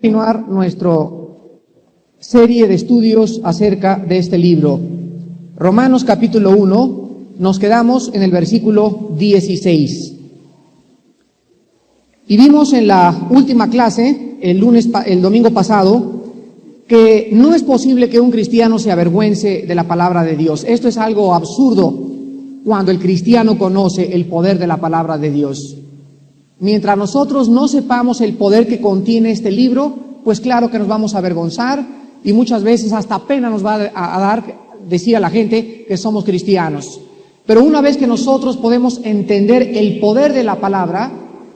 Continuar nuestra serie de estudios acerca de este libro. Romanos capítulo 1, nos quedamos en el versículo 16. Y vimos en la última clase, el domingo pasado, que no es posible que un cristiano se avergüence de la palabra de Dios. Esto es algo absurdo cuando el cristiano conoce el poder de la palabra de Dios. Mientras nosotros no sepamos el poder que contiene este libro, pues claro que nos vamos a avergonzar y muchas veces hasta pena nos va a dar decir a la gente que somos cristianos. Pero una vez que nosotros podemos entender el poder de la palabra,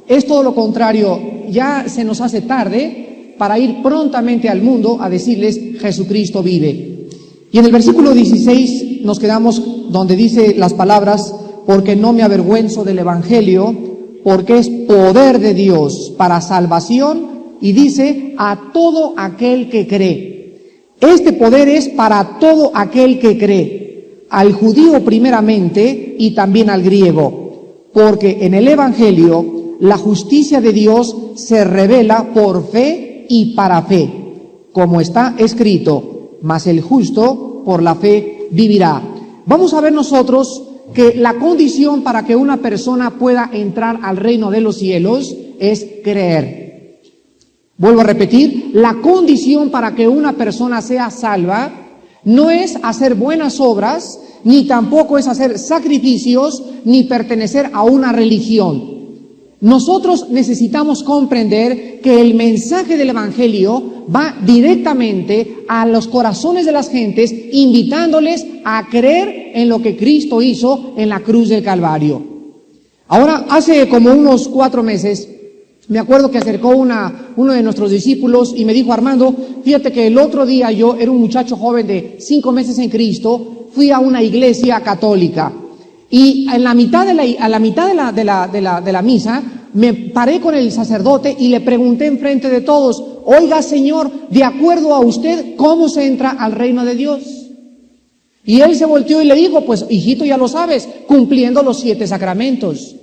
es todo lo contrario, ya se nos hace tarde para ir prontamente al mundo a decirles Jesucristo vive. Y en el versículo 16 nos quedamos donde dice las palabras, porque no me avergüenzo del evangelio, porque es poder de Dios para salvación, y dice, a todo aquel que cree. Este poder es para todo aquel que cree, al judío primeramente y también al griego, porque en el evangelio la justicia de Dios se revela por fe y para fe, como está escrito, mas el justo por la fe vivirá. Vamos a ver nosotros que la condición para que una persona pueda entrar al reino de los cielos es creer. Vuelvo a repetir, la condición para que una persona sea salva no es hacer buenas obras, ni tampoco es hacer sacrificios, ni pertenecer a una religión. Nosotros necesitamos comprender que el mensaje del evangelio va directamente a los corazones de las gentes, invitándoles a creer en lo que Cristo hizo en la cruz del Calvario. Ahora, hace como unos 4 meses, me acuerdo que acercó uno de nuestros discípulos y me dijo, Armando, fíjate que el otro día yo era un muchacho joven de 5 meses en Cristo, fui a una iglesia católica. Y en la mitad de la misa, me paré con el sacerdote y le pregunté enfrente de todos, oiga Señor, de acuerdo a usted, ¿cómo se entra al reino de Dios? Y él se volteó y le dijo, pues hijito, ya lo sabes, cumpliendo los 7 sacramentos.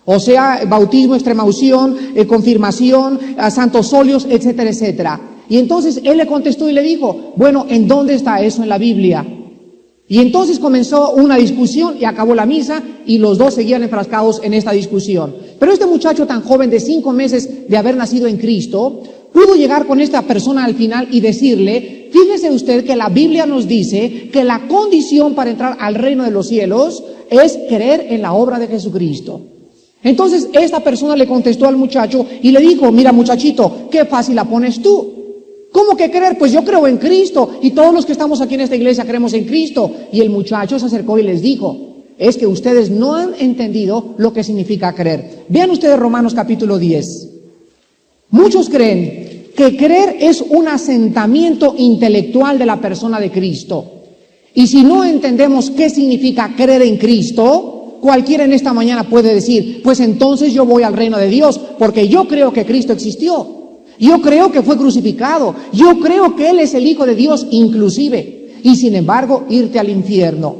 O sea, bautismo, extremaunción, confirmación, santos óleos, etcétera, etcétera. Y entonces él le contestó y le dijo, bueno, ¿en dónde está eso en la Biblia? Y entonces comenzó una discusión y acabó la misa y los dos seguían enfrascados en esta discusión. Pero este muchacho tan joven de 5 meses de haber nacido en Cristo, pudo llegar con esta persona al final y decirle, fíjese usted que la Biblia nos dice que la condición para entrar al reino de los cielos es creer en la obra de Jesucristo. Entonces esta persona le contestó al muchacho y le dijo, mira muchachito, qué fácil la pones tú. ¿Cómo que creer? Pues yo creo en Cristo y todos los que estamos aquí en esta iglesia creemos en Cristo. Y el muchacho se acercó y les dijo, es que ustedes no han entendido lo que significa creer. Vean ustedes Romanos capítulo 10. Muchos creen que creer es un asentamiento intelectual de la persona de Cristo. Y si no entendemos qué significa creer en Cristo, cualquiera en esta mañana puede decir, pues entonces yo voy al reino de Dios, porque yo creo que Cristo existió. Yo creo que fue crucificado. Yo creo que Él es el Hijo de Dios inclusive. Y sin embargo, irte al infierno.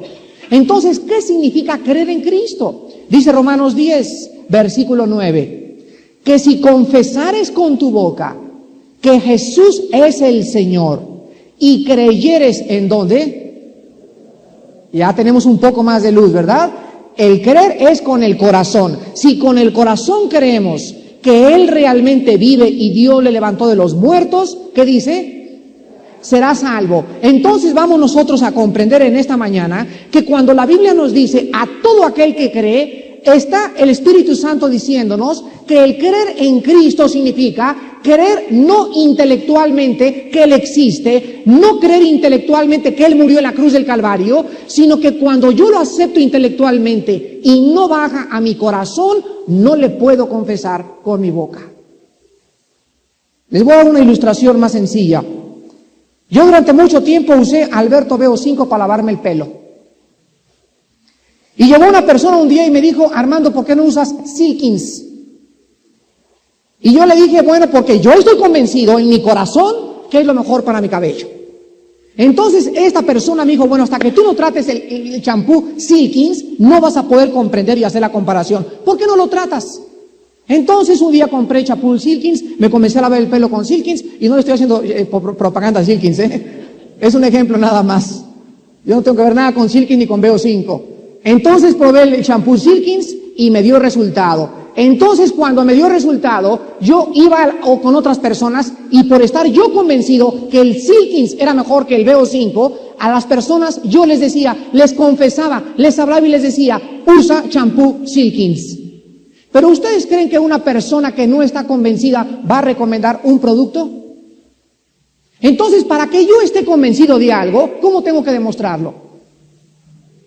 Entonces, ¿qué significa creer en Cristo? Dice Romanos 10, versículo 9. Que si confesares con tu boca que Jesús es el Señor y creyeres en ¿dónde? Ya tenemos un poco más de luz, ¿verdad? El creer es con el corazón. Si con el corazón creemos que Él realmente vive y Dios le levantó de los muertos, ¿qué dice? Será salvo. Entonces vamos nosotros a comprender en esta mañana que cuando la Biblia nos dice a todo aquel que cree, está el Espíritu Santo diciéndonos que el creer en Cristo significa creer no intelectualmente que Él existe, no creer intelectualmente que Él murió en la cruz del Calvario, sino que cuando yo lo acepto intelectualmente y no baja a mi corazón, no le puedo confesar con mi boca. Les voy a dar una ilustración más sencilla. Yo durante mucho tiempo usé Alberto Veo 5 para lavarme el pelo. Y llegó una persona un día y me dijo, Armando, ¿por qué no usas Silkins? Y yo le dije, bueno, porque yo estoy convencido en mi corazón que es lo mejor para mi cabello. Entonces esta persona me dijo, bueno, hasta que tú no trates el champú Silkins, no vas a poder comprender y hacer la comparación. ¿Por qué no lo tratas? Entonces un día compré Chapul Silkins, me comencé a lavar el pelo con Silkins, y no le estoy haciendo propaganda a Silkins, es un ejemplo nada más. Yo no tengo que ver nada con Silkins ni con BO5. Entonces probé el shampoo Silkins y me dio resultado. Entonces cuando me dio resultado, yo iba con otras personas, y por estar yo convencido que el Silkins era mejor que el BO5, a las personas yo les decía, les confesaba, les hablaba y les decía, usa shampoo Silkins. Pero ¿ustedes creen que una persona que no está convencida va a recomendar un producto? Entonces, para que yo esté convencido de algo, ¿cómo tengo que demostrarlo?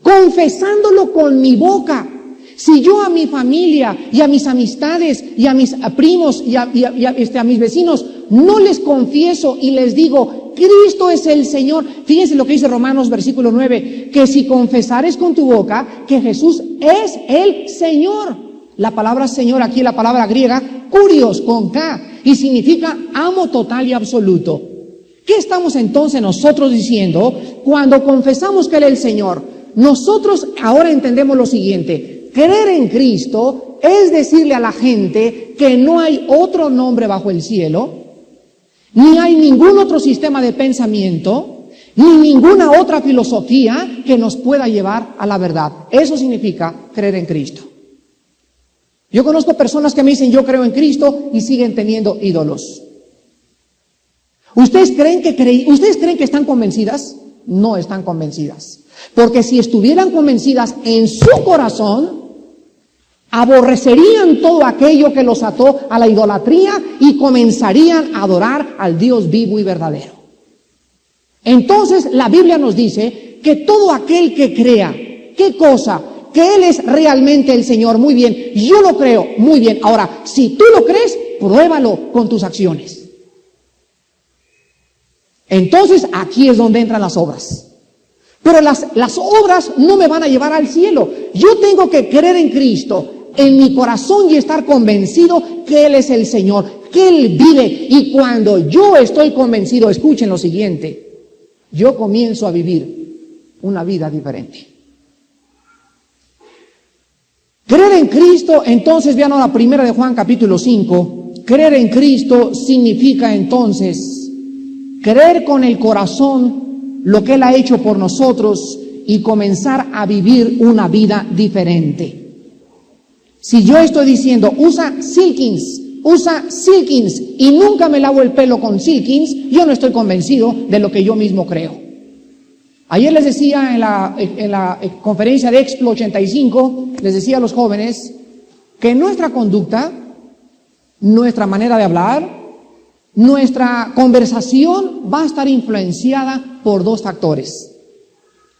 Confesándolo con mi boca. Si yo a mi familia y a mis amistades y a mis primos y a mis vecinos no les confieso y les digo, Cristo es el Señor. Fíjense lo que dice Romanos versículo 9, que si confesares con tu boca que Jesús es el Señor. La palabra Señor aquí, la palabra griega, kurios, con K, y significa amo total y absoluto. ¿Qué estamos entonces nosotros diciendo cuando confesamos que Él es el Señor? Nosotros ahora entendemos lo siguiente: creer en Cristo es decirle a la gente que no hay otro nombre bajo el cielo, ni hay ningún otro sistema de pensamiento, ni ninguna otra filosofía que nos pueda llevar a la verdad. Eso significa creer en Cristo. Yo conozco personas que me dicen, yo creo en Cristo, y siguen teniendo ídolos. ¿Ustedes creen que están convencidas? No están convencidas. Porque si estuvieran convencidas en su corazón, aborrecerían todo aquello que los ató a la idolatría y comenzarían a adorar al Dios vivo y verdadero. Entonces la Biblia nos dice que todo aquel que crea, ¿qué cosa? Que Él es realmente el Señor. Muy bien, yo lo creo, muy bien. Ahora, si tú lo crees, pruébalo con tus acciones. Entonces aquí es donde entran las obras. Pero las obras no me van a llevar al cielo. Yo tengo que creer en Cristo en mi corazón y estar convencido que Él es el Señor, que Él vive. Y cuando yo estoy convencido, escuchen lo siguiente, yo comienzo a vivir una vida diferente. Creer en Cristo, entonces vean ahora 1 de Juan capítulo 5, creer en Cristo significa entonces creer con el corazón lo que Él ha hecho por nosotros y comenzar a vivir una vida diferente. Si yo estoy diciendo, usa Silkins, y nunca me lavo el pelo con Silkins, yo no estoy convencido de lo que yo mismo creo. Ayer les decía en la conferencia de Explo 85, les decía a los jóvenes que nuestra conducta, nuestra manera de hablar, nuestra conversación va a estar influenciada por dos factores.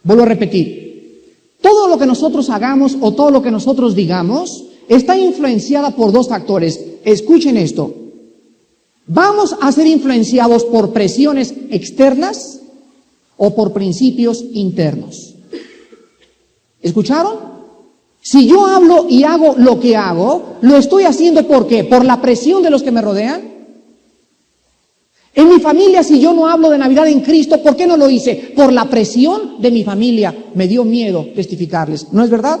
Vuelvo a repetir, todo lo que nosotros hagamos o todo lo que nosotros digamos está influenciada por dos factores. Escuchen esto, vamos a ser influenciados por presiones externas o por principios internos. ¿Escucharon? Si yo hablo y hago lo que hago, lo estoy haciendo ¿por qué? ¿Por la presión de los que me rodean? En mi familia, si yo no hablo de Navidad en Cristo, ¿por qué no lo hice? Por la presión de mi familia. Me dio miedo testificarles. ¿No es verdad?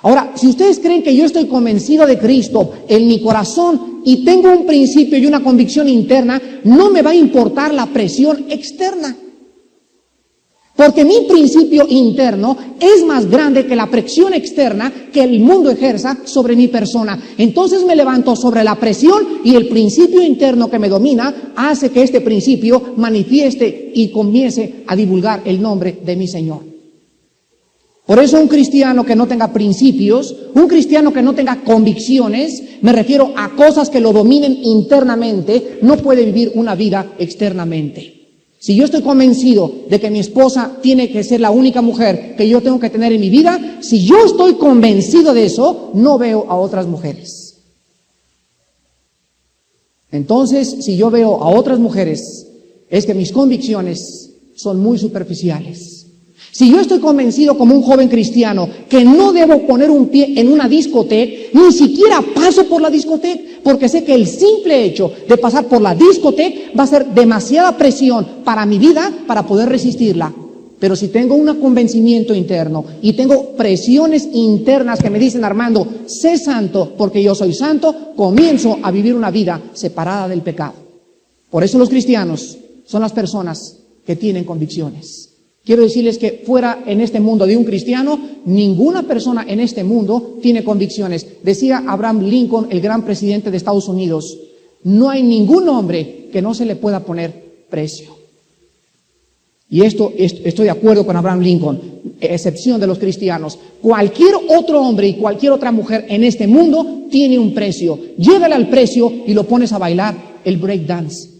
Ahora, si ustedes creen que yo estoy convencido de Cristo en mi corazón y tengo un principio y una convicción interna, no me va a importar la presión externa. Porque mi principio interno es más grande que la presión externa que el mundo ejerza sobre mi persona. Entonces me levanto sobre la presión y el principio interno que me domina hace que este principio manifieste y comience a divulgar el nombre de mi Señor. Por eso un cristiano que no tenga principios, un cristiano que no tenga convicciones, me refiero a cosas que lo dominen internamente, no puede vivir una vida externamente. Si yo estoy convencido de que mi esposa tiene que ser la única mujer que yo tengo que tener en mi vida, si yo estoy convencido de eso, no veo a otras mujeres. Entonces, si yo veo a otras mujeres, es que mis convicciones son muy superficiales. Si yo estoy convencido como un joven cristiano que no debo poner un pie en una discoteca, ni siquiera paso por la discoteca, porque sé que el simple hecho de pasar por la discoteca va a ser demasiada presión para mi vida para poder resistirla. Pero si tengo un convencimiento interno y tengo presiones internas que me dicen, Armando, sé santo porque yo soy santo, comienzo a vivir una vida separada del pecado. Por eso los cristianos son las personas que tienen convicciones. Quiero decirles que fuera en este mundo de un cristiano, ninguna persona en este mundo tiene convicciones. Decía Abraham Lincoln, el gran presidente de Estados Unidos, no hay ningún hombre que no se le pueda poner precio. Y estoy de acuerdo con Abraham Lincoln, excepción de los cristianos. Cualquier otro hombre y cualquier otra mujer en este mundo tiene un precio. Llévale al precio y lo pones a bailar el break dance.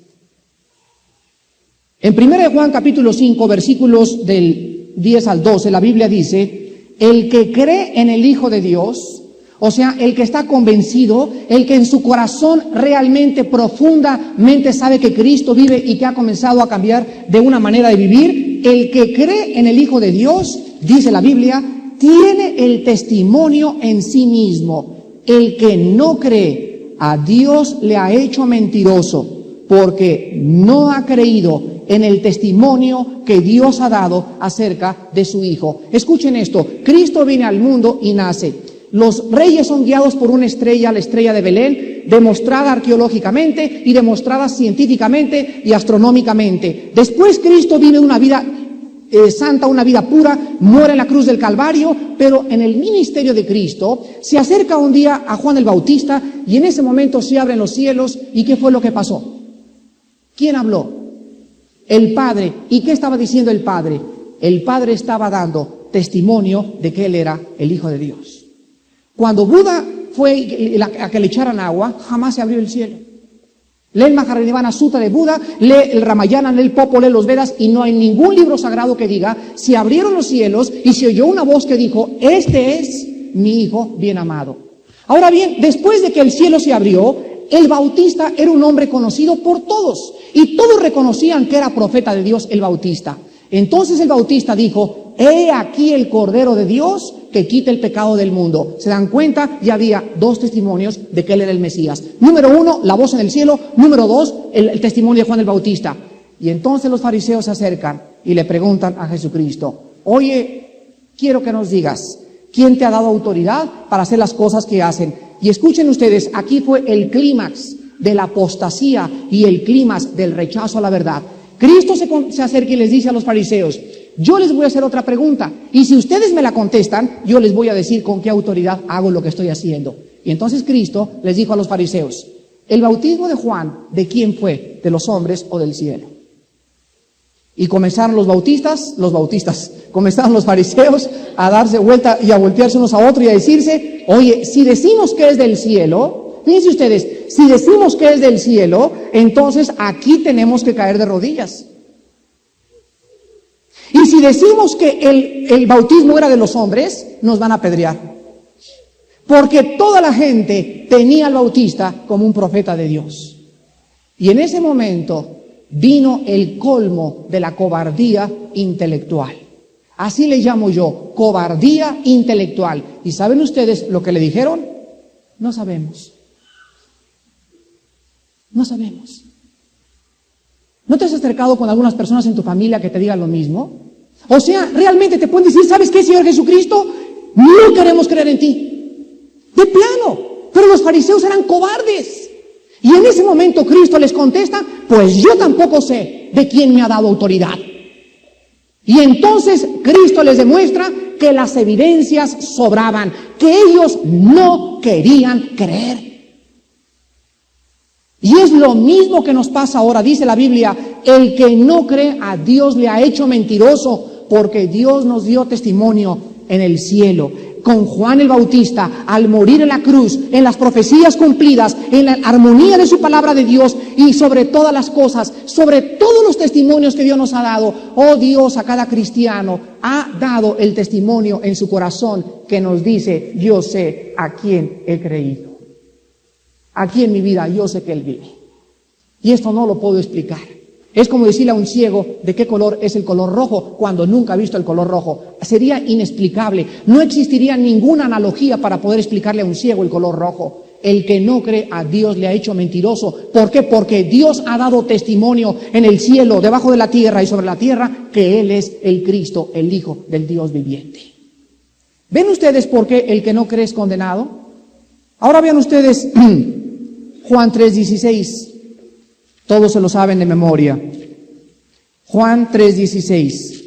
En 1 Juan capítulo 5, versículos del 10 al 12, la Biblia dice, el que cree en el Hijo de Dios, o sea, el que está convencido, el que en su corazón realmente, profundamente sabe que Cristo vive y que ha comenzado a cambiar de una manera de vivir, el que cree en el Hijo de Dios, dice la Biblia, tiene el testimonio en sí mismo. El que no cree, a Dios le ha hecho mentiroso, porque no ha creído en el testimonio que Dios ha dado acerca de su Hijo. Escuchen esto, Cristo viene al mundo y nace. Los reyes son guiados por una estrella, la estrella de Belén, demostrada arqueológicamente y demostrada científicamente y astronómicamente. Después Cristo vive una vida santa, una vida pura, muere en la cruz del Calvario, pero en el ministerio de Cristo se acerca un día a Juan el Bautista y en ese momento se abren los cielos. ¿Y qué fue lo que pasó? ¿Quién habló? El Padre. ¿Y qué estaba diciendo el Padre? El Padre estaba dando testimonio de que Él era el Hijo de Dios. Cuando Buda fue a que le echaran agua, jamás se abrió el cielo. Lee el Maharinivana Sutta de Buda, lee el Ramayana, lee el Popo, lee los Vedas, y no hay ningún libro sagrado que diga, se abrieron los cielos y se oyó una voz que dijo, este es mi Hijo bien amado. Ahora bien, después de que el cielo se abrió, el Bautista era un hombre conocido por todos, y todos reconocían que era profeta de Dios el Bautista. Entonces el Bautista dijo, he aquí el Cordero de Dios que quita el pecado del mundo. ¿Se dan cuenta? Ya había dos testimonios de que Él era el Mesías. Número uno, la voz en el cielo. Número dos, el testimonio de Juan el Bautista. Y entonces los fariseos se acercan y le preguntan a Jesucristo, oye, quiero que nos digas, ¿quién te ha dado autoridad para hacer las cosas que hacen? Y escuchen ustedes, aquí fue el clímax de la apostasía y el clímax del rechazo a la verdad. Cristo se acerca y les dice a los fariseos, yo les voy a hacer otra pregunta, y si ustedes me la contestan, yo les voy a decir con qué autoridad hago lo que estoy haciendo. Y entonces Cristo les dijo a los fariseos, ¿el bautismo de Juan de quién fue? ¿De los hombres o del cielo? Y comenzaron comenzaron los fariseos a darse vuelta y a voltearse unos a otros y a decirse, oye, si decimos que es del cielo, fíjense ustedes, si decimos que es del cielo, entonces aquí tenemos que caer de rodillas. Y si decimos que el bautismo era de los hombres, nos van a apedrear. Porque toda la gente tenía al Bautista como un profeta de Dios. Y en ese momento vino el colmo de la cobardía intelectual. Así le llamo yo, cobardía intelectual. ¿Y saben ustedes lo que le dijeron? No sabemos. No sabemos. ¿No te has acercado con algunas personas en tu familia que te digan lo mismo? O sea, realmente te pueden decir, ¿sabes qué, Señor Jesucristo? No queremos creer en ti. De plano. Pero los fariseos eran cobardes. Y en ese momento Cristo les contesta, pues yo tampoco sé de quién me ha dado autoridad. Y entonces Cristo les demuestra que las evidencias sobraban, que ellos no querían creer. Y es lo mismo que nos pasa ahora, dice la Biblia, el que no cree a Dios le ha hecho mentiroso, porque Dios nos dio testimonio en el cielo. Con Juan el Bautista, al morir en la cruz, en las profecías cumplidas, en la armonía de su palabra de Dios y sobre todas las cosas, sobre todos los testimonios que Dios nos ha dado, oh Dios, a cada cristiano ha dado el testimonio en su corazón que nos dice, yo sé a quién he creído. Aquí en mi vida yo sé que Él vive. Y esto no lo puedo explicar. Es como decirle a un ciego de qué color es el color rojo cuando nunca ha visto el color rojo. Sería inexplicable. No existiría ninguna analogía para poder explicarle a un ciego el color rojo. El que no cree a Dios le ha hecho mentiroso. ¿Por qué? Porque Dios ha dado testimonio en el cielo, debajo de la tierra y sobre la tierra, que Él es el Cristo, el Hijo del Dios viviente. ¿Ven ustedes por qué el que no cree es condenado? Ahora vean ustedes Juan 3:16. Todos se lo saben de memoria. Juan 3:16.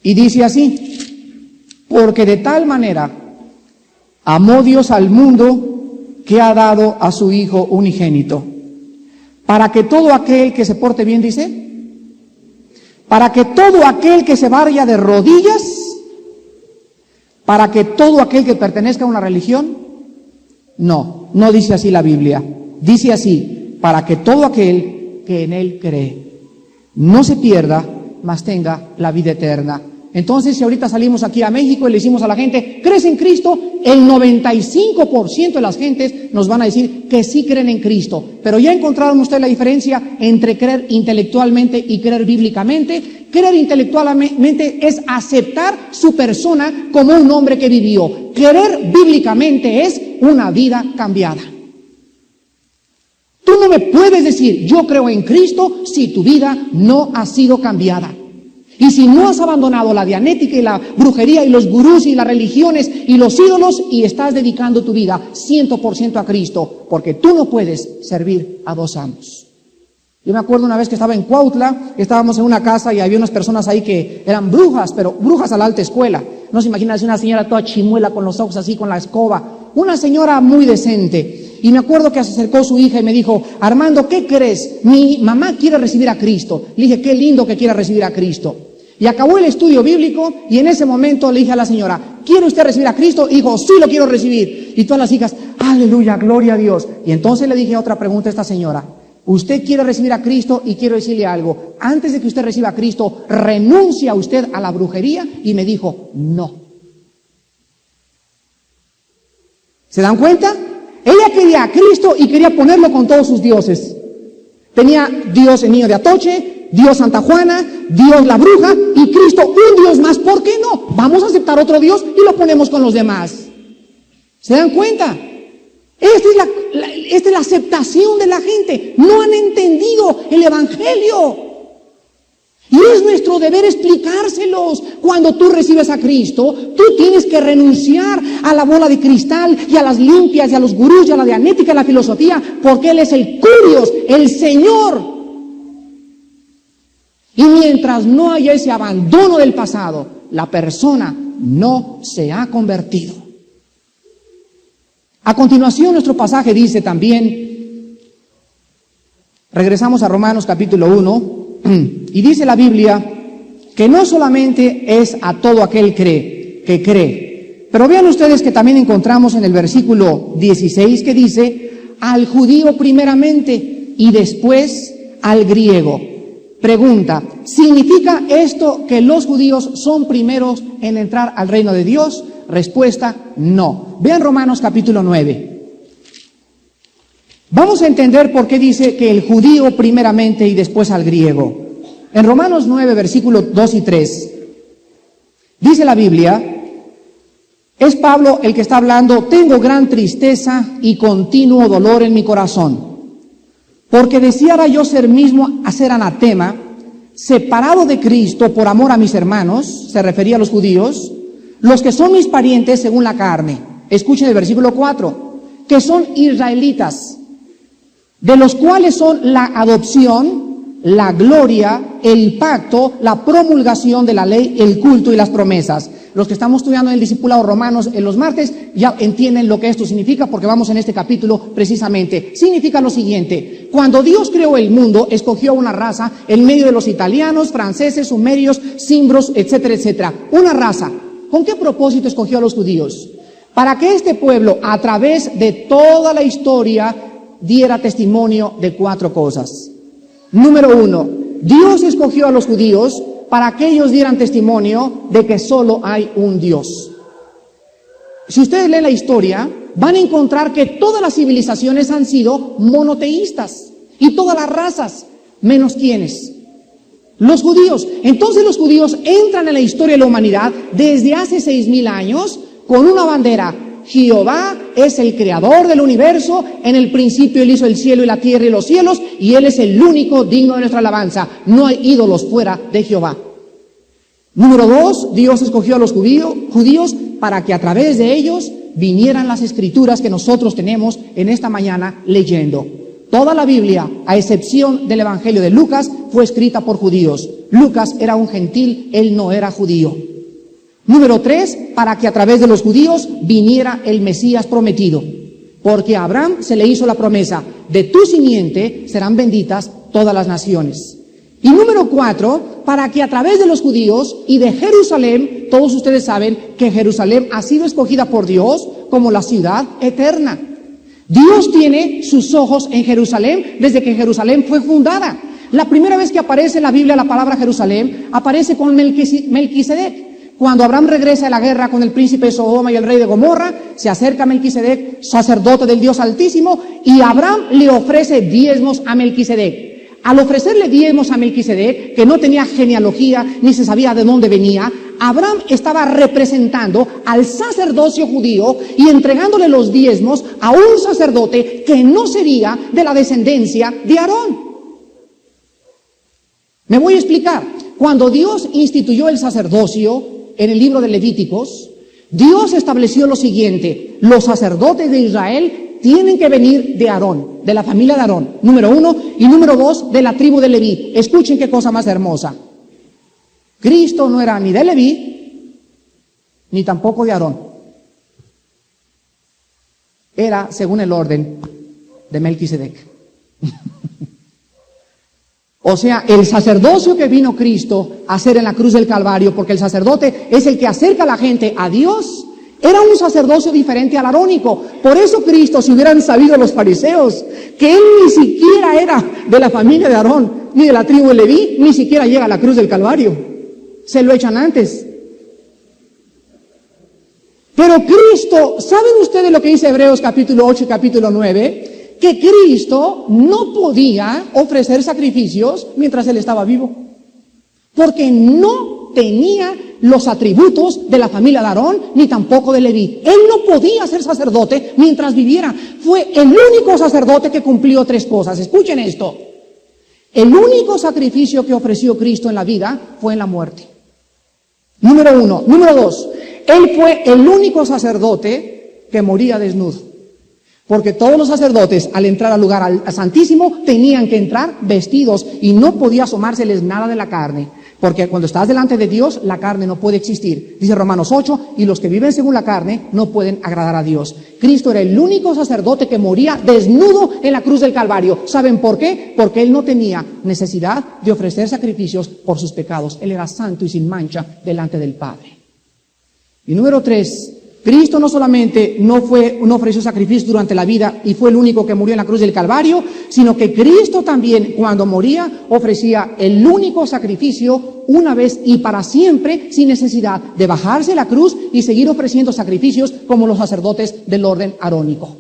Y dice así: porque de tal manera amó Dios al mundo que ha dado a su Hijo unigénito, para que todo aquel que se porte bien, dice, para que todo aquel que se vaya de rodillas, para que todo aquel que pertenezca a una religión, no dice así la Biblia, dice así: para que todo aquel que en Él cree no se pierda, mas tenga la vida eterna. Entonces, si ahorita salimos aquí a México y le decimos a la gente, ¿crees en Cristo? El 95% de las gentes nos van a decir que sí creen en Cristo. Pero ya encontraron ustedes la diferencia entre creer intelectualmente y creer bíblicamente. Creer intelectualmente es aceptar su persona como un hombre que vivió. Creer bíblicamente es una vida cambiada. Tú no me puedes decir, yo creo en Cristo, si tu vida no ha sido cambiada. Y si no has abandonado la dianética y la brujería y los gurús y las religiones y los ídolos y estás dedicando tu vida 100% a Cristo, porque tú no puedes servir a dos amos. Yo me acuerdo una vez que estaba en Cuautla, estábamos en una casa y había unas personas ahí que eran brujas, pero brujas a la alta escuela. No se imaginan, una señora toda chimuela con los ojos así, con la escoba. Una señora muy decente. Y me acuerdo que se acercó su hija y me dijo, Armando, ¿qué crees? Mi mamá quiere recibir a Cristo. Le dije, qué lindo que quiera recibir a Cristo. Y acabó el estudio bíblico y en ese momento le dije a la señora, ¿quiere usted recibir a Cristo? Y dijo, sí, lo quiero recibir. Y todas las hijas, aleluya, gloria a Dios. Y entonces le dije otra pregunta a esta señora, usted quiere recibir a Cristo y quiero decirle algo, antes de que usted reciba a Cristo, ¿renuncia usted a la brujería? Y me dijo, no. ¿Se dan cuenta? Ella quería a Cristo y quería ponerlo con todos sus dioses. Tenía Dios el niño de Atoche, Dios Santa Juana, Dios la bruja y Cristo un Dios más. ¿Por qué no? Vamos a aceptar otro Dios y lo ponemos con los demás. ¿Se dan cuenta? Esta es la aceptación de la gente. No han entendido el Evangelio. Y es nuestro deber explicárselos. Cuando tú recibes a Cristo, tú tienes que renunciar a la bola de cristal y a las limpias y a los gurús y a la dianética y a la filosofía, porque Él es el Curios, el Señor. Y mientras no haya ese abandono del pasado, la persona no se ha convertido. A continuación, nuestro pasaje dice también, regresamos a Romanos capítulo 1, y dice la Biblia que no solamente es a todo aquel que cree, pero vean ustedes que también encontramos en el versículo 16 que dice, al judío primeramente y después al griego. Pregunta, ¿significa esto que los judíos son primeros en entrar al reino de Dios? Respuesta, no. Vean Romanos capítulo 9. Vamos a entender por qué dice que el judío primeramente y después al griego. En Romanos 9, versículos 2 y 3, dice la Biblia, es Pablo el que está hablando, tengo gran tristeza y continuo dolor en mi corazón, porque deseara yo ser mismo a ser anatema, separado de Cristo por amor a mis hermanos, se refería a los judíos, los que son mis parientes según la carne. Escuchen el versículo 4, que son israelitas, de los cuales son la adopción, la gloria, el pacto, la promulgación de la ley, el culto y las promesas. Los que estamos estudiando en el discipulado Romanos en los martes ya entienden lo que esto significa, porque vamos en este capítulo precisamente. Significa lo siguiente: cuando Dios creó el mundo, escogió una raza en medio de los italianos, franceses, sumerios, cimbros, etcétera, etcétera. Una raza. ¿Con qué propósito escogió a los judíos? Para que este pueblo, a través de toda la historia, diera testimonio de 4 cosas. Número 1, Dios escogió a los judíos para que ellos dieran testimonio de que solo hay un Dios. Si ustedes leen la historia, van a encontrar que todas las civilizaciones han sido monoteístas, y todas las razas, menos ¿quiénes? Los judíos. Entonces los judíos entran en la historia de la humanidad desde hace 6,000 años con una bandera. Jehová es el creador del universo, en el principio Él hizo el cielo y la tierra y los cielos, y Él es el único digno de nuestra alabanza. No hay ídolos fuera de Jehová. Número 2, Dios escogió a los judíos para que a través de ellos vinieran las escrituras que nosotros tenemos en esta mañana leyendo. Toda la Biblia, a excepción del Evangelio de Lucas, fue escrita por judíos. Lucas era un gentil, él no era judío. Número 3, para que a través de los judíos viniera el Mesías prometido. Porque a Abraham se le hizo la promesa, de tu simiente serán benditas todas las naciones. Y número 4, para que a través de los judíos y de Jerusalén, todos ustedes saben que Jerusalén ha sido escogida por Dios como la ciudad eterna. Dios tiene sus ojos en Jerusalén desde que Jerusalén fue fundada. La primera vez que aparece en la Biblia la palabra Jerusalén, aparece con Melquisedec. Cuando Abraham regresa de la guerra con el príncipe de Sodoma y el rey de Gomorra, se acerca a Melquisedec, sacerdote del Dios Altísimo, y Abraham le ofrece diezmos a Melquisedec. Al ofrecerle diezmos a Melquisedec, que no tenía genealogía ni se sabía de dónde venía, Abraham estaba representando al sacerdocio judío y entregándole los diezmos a un sacerdote que no sería de la descendencia de Aarón. Me voy a explicar. Cuando Dios instituyó el sacerdocio en el libro de Levíticos, Dios estableció lo siguiente: los sacerdotes de Israel tienen que venir de Aarón, de la familia de Aarón, número 1, y número 2, de la tribu de Leví. Escuchen qué cosa más hermosa. Cristo no era ni de Leví, ni tampoco de Aarón. Era según el orden de Melquisedec. O sea, el sacerdocio que vino Cristo a hacer en la cruz del Calvario, porque el sacerdote es el que acerca a la gente a Dios, era un sacerdocio diferente al arónico. Por eso Cristo, si hubieran sabido los fariseos que Él ni siquiera era de la familia de Aarón, ni de la tribu de Leví, ni siquiera llega a la cruz del Calvario. Se lo echan antes. Pero Cristo, ¿saben ustedes lo que dice Hebreos capítulo 8 y capítulo 9? Que Cristo no podía ofrecer sacrificios mientras Él estaba vivo. Porque no tenía los atributos de la familia de Aarón, ni tampoco de Leví. Él no podía ser sacerdote mientras viviera. Fue el único sacerdote que cumplió 3 cosas. Escuchen esto. El único sacrificio que ofreció Cristo en la vida fue en la muerte. Número 1. Número 2. Él fue el único sacerdote que moría desnudo. Porque todos los sacerdotes, al entrar al lugar al Santísimo, tenían que entrar vestidos y no podía asomárseles nada de la carne. Porque cuando estás delante de Dios, la carne no puede existir. Dice Romanos 8, y los que viven según la carne no pueden agradar a Dios. Cristo era el único sacerdote que moría desnudo en la cruz del Calvario. ¿Saben por qué? Porque Él no tenía necesidad de ofrecer sacrificios por sus pecados. Él era santo y sin mancha delante del Padre. Y número 3, Cristo no solamente no ofreció sacrificio durante la vida y fue el único que murió en la cruz del Calvario, sino que Cristo también, cuando moría, ofrecía el único sacrificio una vez y para siempre, sin necesidad de bajarse la cruz y seguir ofreciendo sacrificios como los sacerdotes del orden arónico.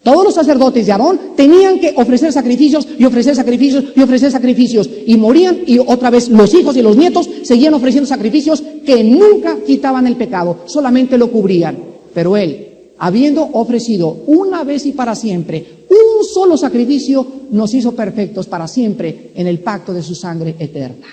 Todos los sacerdotes de Aarón tenían que ofrecer sacrificios y ofrecer sacrificios y ofrecer sacrificios, y morían, y otra vez los hijos y los nietos seguían ofreciendo sacrificios que nunca quitaban el pecado, solamente lo cubrían. Pero Él, habiendo ofrecido una vez y para siempre un solo sacrificio, nos hizo perfectos para siempre en el pacto de su sangre eterna.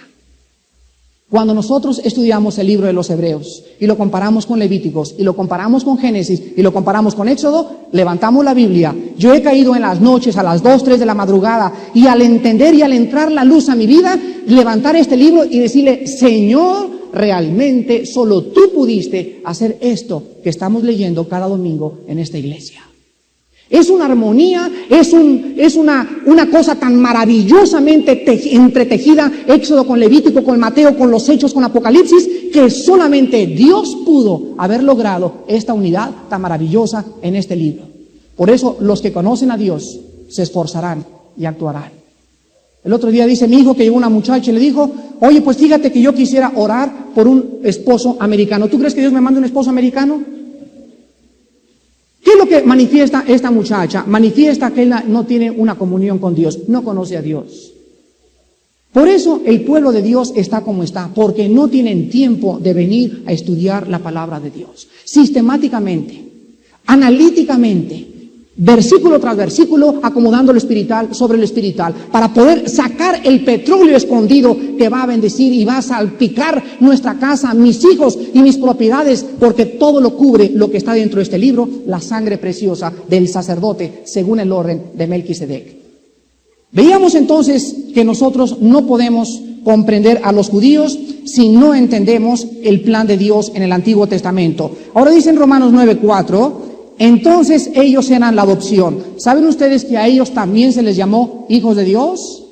Cuando nosotros estudiamos el libro de los Hebreos y lo comparamos con Levíticos y lo comparamos con Génesis y lo comparamos con Éxodo, levantamos la Biblia. Yo he caído en las noches a las 2, 3 de la madrugada y al entender y al entrar la luz a mi vida, levantar este libro y decirle: Señor, realmente solo tú pudiste hacer esto que estamos leyendo cada domingo en esta iglesia. Es una armonía, es una cosa tan maravillosamente entretejida, Éxodo con Levítico, con Mateo, con los Hechos, con Apocalipsis, que solamente Dios pudo haber logrado esta unidad tan maravillosa en este libro. Por eso los que conocen a Dios se esforzarán y actuarán. El otro día dice mi hijo que llegó una muchacha y le dijo: oye, pues fíjate que yo quisiera orar por un esposo americano. ¿Tú crees que Dios me manda un esposo americano? ¿Qué es lo que manifiesta esta muchacha? Manifiesta que él no tiene una comunión con Dios, no conoce a Dios. Por eso el pueblo de Dios está como está, porque no tienen tiempo de venir a estudiar la palabra de Dios. Sistemáticamente, analíticamente, versículo tras versículo, acomodando lo espiritual sobre lo espiritual, para poder sacar el petróleo escondido que va a bendecir y va a salpicar nuestra casa, mis hijos y mis propiedades, porque todo lo cubre lo que está dentro de este libro, la sangre preciosa del sacerdote, según el orden de Melquisedec. Veíamos entonces que nosotros no podemos comprender a los judíos si no entendemos el plan de Dios en el Antiguo Testamento. Ahora dice en Romanos 9:4, entonces ellos eran la adopción. ¿Saben ustedes que a ellos también se les llamó hijos de Dios?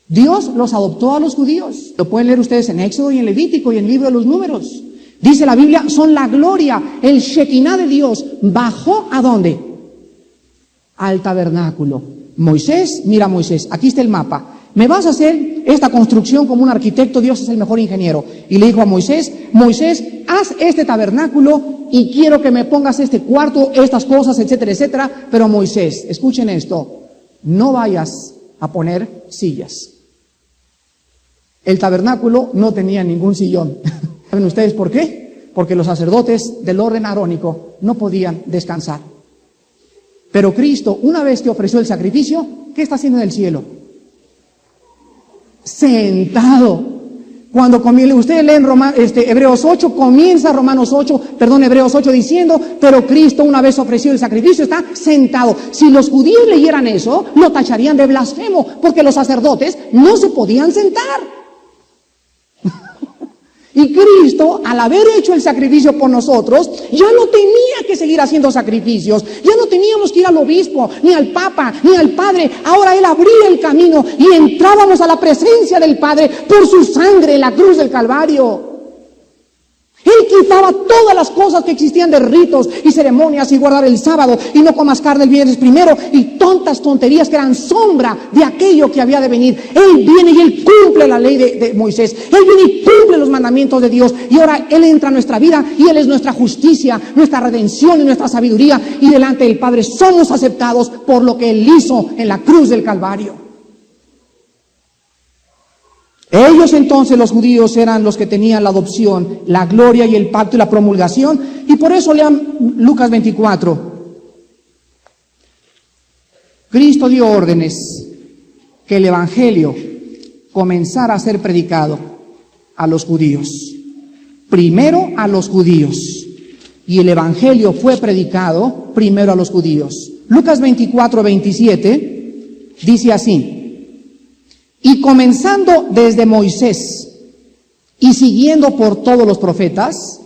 Dios los adoptó a los judíos. Lo pueden leer ustedes en Éxodo y en Levítico y en el libro de los Números. Dice la Biblia, son la gloria, el Shekinah de Dios. ¿Bajó a dónde? Al tabernáculo. Moisés, mira Moisés, aquí está el mapa. ¿Me vas a hacer esta construcción como un arquitecto? Dios es el mejor ingeniero. Y le dijo a Moisés, Moisés, haz este tabernáculo y quiero que me pongas este cuarto, estas cosas, etcétera, etcétera. Pero Moisés, escuchen esto, no vayas a poner sillas. El tabernáculo no tenía ningún sillón. ¿Saben ustedes por qué? Porque los sacerdotes del orden arónico no podían descansar. Pero Cristo, una vez que ofreció el sacrificio, ¿qué está haciendo en el cielo? Sentado. Cuando ustedes leen Hebreos 8, comienza Hebreos 8 diciendo, pero Cristo una vez ofreció el sacrificio, está sentado. Si los judíos leyeran eso, lo tacharían de blasfemo, porque los sacerdotes no se podían sentar. Y Cristo, al haber hecho el sacrificio por nosotros, ya no tenía que seguir haciendo sacrificios. Ya no teníamos que ir al obispo, ni al papa, ni al padre. Ahora Él abría el camino y entrábamos a la presencia del Padre por su sangre en la cruz del Calvario. Él quitaba todas las cosas que existían de ritos y ceremonias y guardar el sábado y no comas carne el viernes primero y tontas tonterías que eran sombra de aquello que había de venir. Él viene y Él cumple la ley de Moisés. Él viene y cumple los mandamientos de Dios. Y ahora Él entra a nuestra vida y Él es nuestra justicia, nuestra redención y nuestra sabiduría. Y delante del Padre somos aceptados por lo que Él hizo en la cruz del Calvario. Ellos entonces, los judíos, eran los que tenían la adopción, la gloria y el pacto y la promulgación. Y por eso lean Lucas 24. Cristo dio órdenes que el evangelio comenzara a ser predicado a los judíos. Primero a los judíos. Y el evangelio fue predicado primero a los judíos. Lucas 24:27 dice así. Y comenzando desde Moisés y siguiendo por todos los profetas,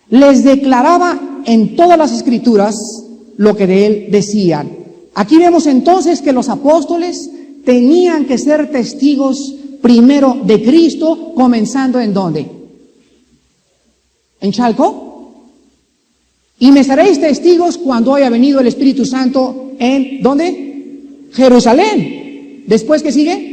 les declaraba en todas las escrituras lo que de él decían. Aquí vemos entonces que los apóstoles tenían que ser testigos primero de Cristo, comenzando ¿en dónde? ¿En Chalco? Y me seréis testigos cuando haya venido el Espíritu Santo en ¿dónde? Jerusalén. ¿Después qué sigue?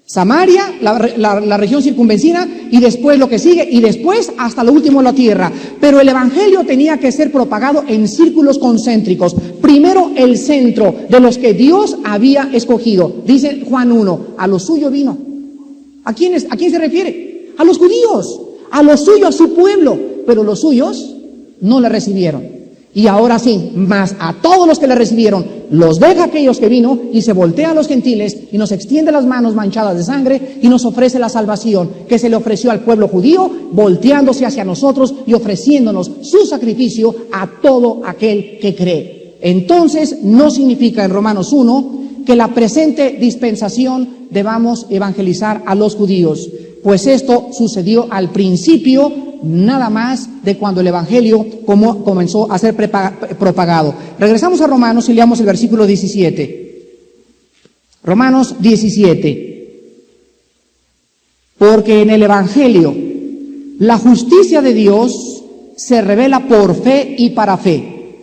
Samaria, la región circunvecina, y después lo que sigue, y después hasta lo último la tierra. Pero el evangelio tenía que ser propagado en círculos concéntricos. Primero el centro de los que Dios había escogido. Dice Juan 1, a lo suyo vino. ¿A quién se refiere? A los judíos, a lo suyo, a su pueblo. Pero los suyos no le recibieron. Y ahora sí, más a todos los que le recibieron, los deja a aquellos que vino y se voltea a los gentiles y nos extiende las manos manchadas de sangre y nos ofrece la salvación que se le ofreció al pueblo judío, volteándose hacia nosotros y ofreciéndonos su sacrificio a todo aquel que cree. Entonces, no significa en Romanos 1 que la presente dispensación debamos evangelizar a los judíos, pues esto sucedió al principio nada más de cuando el evangelio comenzó a ser propagado. Regresamos a Romanos y leamos el versículo 17. Romanos 17. Porque en el evangelio la justicia de Dios se revela por fe y para fe,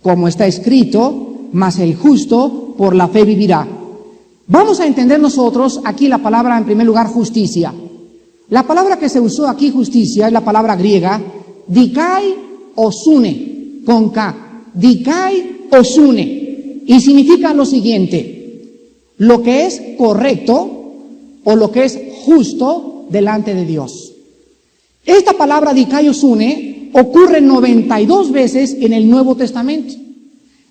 como está escrito, mas el justo por la fe vivirá. Vamos a entender nosotros aquí la palabra, en primer lugar, justicia. La palabra que se usó aquí, justicia, es la palabra griega, dikai osune, con K. Dikai osune. Y significa lo siguiente: lo que es correcto, o lo que es justo delante de Dios. Esta palabra dikaiosune ocurre 92 veces en el Nuevo Testamento,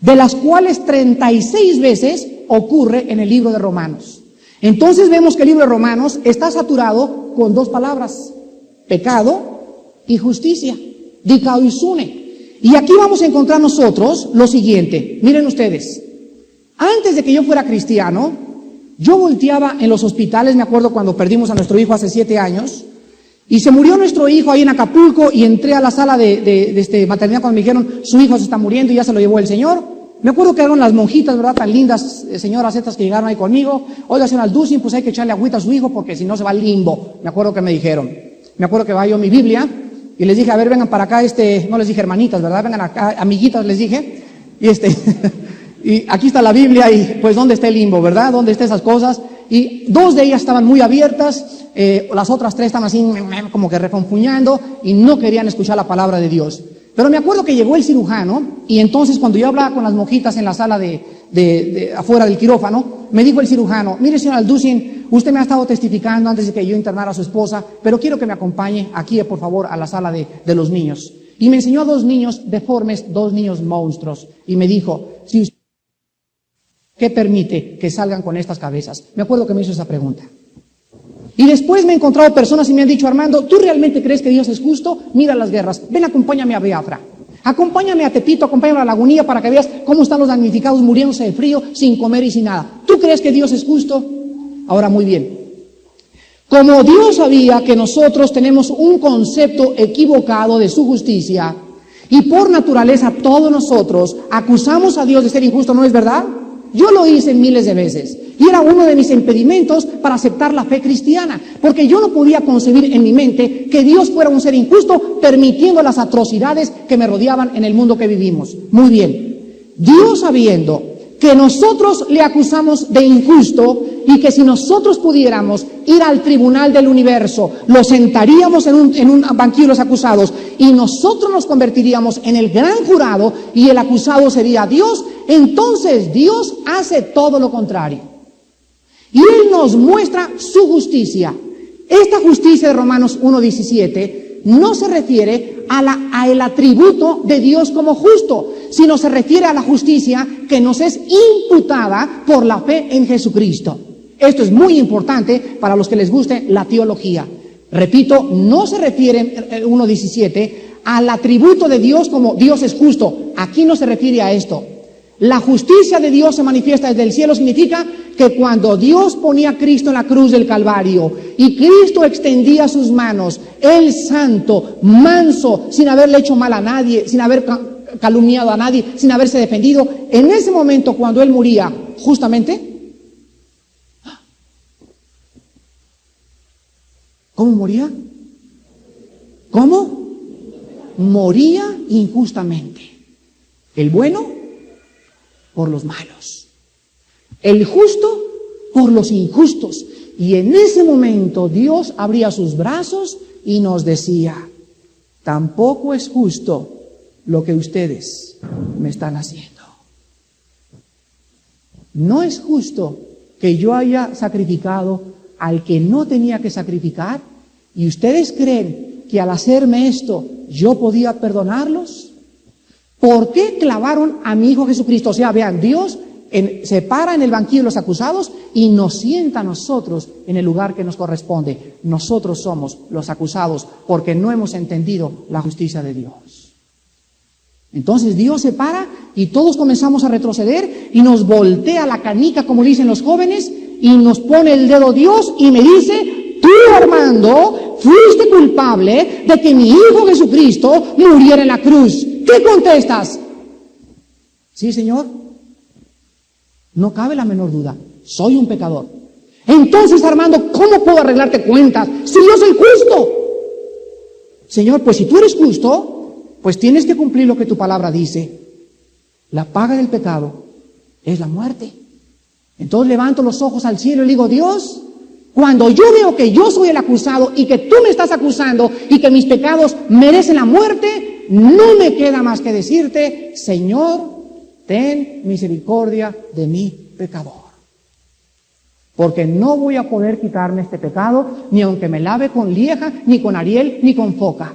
de las cuales 36 veces ocurre en el libro de Romanos. Entonces vemos que el libro de Romanos está saturado con dos palabras: pecado y justicia, dikaiosune. Y aquí vamos a encontrar nosotros lo siguiente. Miren ustedes, antes de que yo fuera cristiano, yo volteaba en los hospitales. Me acuerdo cuando perdimos a nuestro hijo hace 7 años, y se murió nuestro hijo ahí en Acapulco, y entré a la sala de maternidad cuando me dijeron, su hijo se está muriendo y ya se lo llevó el Señor. Me acuerdo que eran las monjitas, ¿verdad? Tan lindas, señoras estas que llegaron ahí conmigo. Oiga, señor Alducin, pues hay que echarle agüita a su hijo porque si no se va al limbo. Me acuerdo que me dijeron. Me acuerdo que va yo mi Biblia y les dije, a ver, vengan para acá, no les dije hermanitas, ¿verdad? Vengan acá, amiguitas, les dije. Y aquí está la Biblia y pues ¿dónde está el limbo, verdad? ¿Dónde están esas cosas? Y 2 de ellas estaban muy abiertas, las otras 3 estaban así como que refunfuñando y no querían escuchar la palabra de Dios. Pero me acuerdo que llegó el cirujano y entonces cuando yo hablaba con las monjitas en la sala de afuera del quirófano, me dijo el cirujano, mire señor Alducin, usted me ha estado testificando antes de que yo internara a su esposa, pero quiero que me acompañe aquí por favor a la sala de los niños. Y me enseñó a 2 niños deformes, 2 niños monstruos, y me dijo, si usted, ¿qué permite que salgan con estas cabezas? Me acuerdo que me hizo esa pregunta. Y después me he encontrado personas y me han dicho, Armando, ¿tú realmente crees que Dios es justo? Mira las guerras, ven, acompáñame a Biafra, acompáñame a Tepito, acompáñame a la Lagunilla para que veas cómo están los damnificados muriéndose de frío, sin comer y sin nada. ¿Tú crees que Dios es justo? Ahora, muy bien. Como Dios sabía que nosotros tenemos un concepto equivocado de su justicia, y por naturaleza todos nosotros acusamos a Dios de ser injusto, ¿no es verdad? Yo lo hice miles de veces y era uno de mis impedimentos para aceptar la fe cristiana, porque yo no podía concebir en mi mente que Dios fuera un ser injusto permitiendo las atrocidades que me rodeaban en el mundo que vivimos. Muy bien, Dios sabiendo que nosotros le acusamos de injusto y que si nosotros pudiéramos ir al tribunal del universo, lo sentaríamos en un banquillo de los acusados y nosotros nos convertiríamos en el gran jurado y el acusado sería Dios, entonces Dios hace todo lo contrario. Y Él nos muestra su justicia. Esta justicia de Romanos 1:17 no se refiere a el atributo de Dios como justo, sino se refiere a la justicia que nos es imputada por la fe en Jesucristo. Esto es muy importante para los que les guste la teología. Repito, no se refiere 1:17 al atributo de Dios como Dios es justo. Aquí no se refiere a esto. La justicia de Dios se manifiesta desde el cielo, significa que cuando Dios ponía a Cristo en la cruz del Calvario y Cristo extendía sus manos, Él santo, manso, sin haberle hecho mal a nadie, sin haber calumniado a nadie, sin haberse defendido, en ese momento cuando Él moría, justamente, ¿cómo moría? ¿Cómo? Moría injustamente. El bueno por los malos, el justo por los injustos. Y en ese momento Dios abría sus brazos y nos decía, tampoco es justo lo que ustedes me están haciendo. No es justo que yo haya sacrificado al que no tenía que sacrificar, y ustedes creen que al hacerme esto yo podía perdonarlos. ¿Por qué clavaron a mi Hijo Jesucristo? O sea, vean, Dios se para en el banquillo de los acusados y nos sienta a nosotros en el lugar que nos corresponde. Nosotros somos los acusados porque no hemos entendido la justicia de Dios. Entonces Dios se para y todos comenzamos a retroceder y nos voltea la canica, como dicen los jóvenes, y nos pone el dedo Dios y me dice, tú, Armando, fuiste culpable de que mi Hijo Jesucristo muriera en la cruz. ¿Qué contestas? Sí, Señor. No cabe la menor duda. Soy un pecador. Entonces, Armando, ¿cómo puedo arreglarte cuentas si yo soy justo? Señor, pues si tú eres justo, pues tienes que cumplir lo que tu palabra dice. La paga del pecado es la muerte. Entonces levanto los ojos al cielo y le digo, Dios, cuando yo veo que yo soy el acusado y que tú me estás acusando y que mis pecados merecen la muerte, no me queda más que decirte, Señor, ten misericordia de mi pecador. porque no voy a poder quitarme este pecado, ni aunque me lave con Lieja, ni con Ariel, ni con Foca.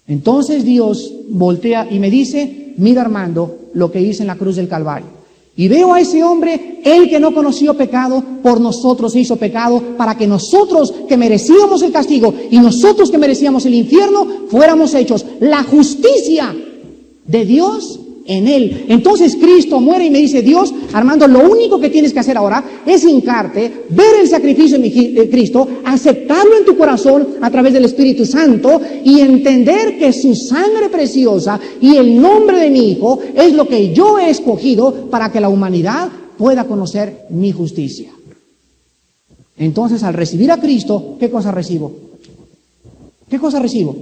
Entonces Dios voltea y me dice, mira Armando, lo que hice en la cruz del Calvario. Y veo a ese hombre, él que no conoció pecado, por nosotros hizo pecado, para que nosotros que merecíamos el castigo y nosotros que merecíamos el infierno, fuéramos hechos la justicia de Dios en él. Entonces Cristo muere y me dice, Dios, Armando, lo único que tienes que hacer ahora es hincarte, ver el sacrificio de Cristo, aceptarlo en tu corazón a través del Espíritu Santo y entender que su sangre preciosa y el nombre de mi Hijo es lo que yo he escogido para que la humanidad pueda conocer mi justicia. Entonces, al recibir a Cristo, ¿qué cosa recibo? ¿Qué cosa recibo?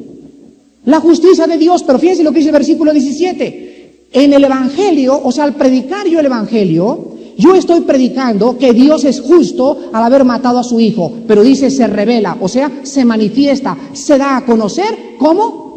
La justicia de Dios. Pero fíjense lo que dice el versículo 17. En el Evangelio, o sea, al predicar yo el Evangelio, yo estoy predicando que Dios es justo al haber matado a su Hijo, pero dice se revela, o sea, se manifiesta, se da a conocer, ¿cómo?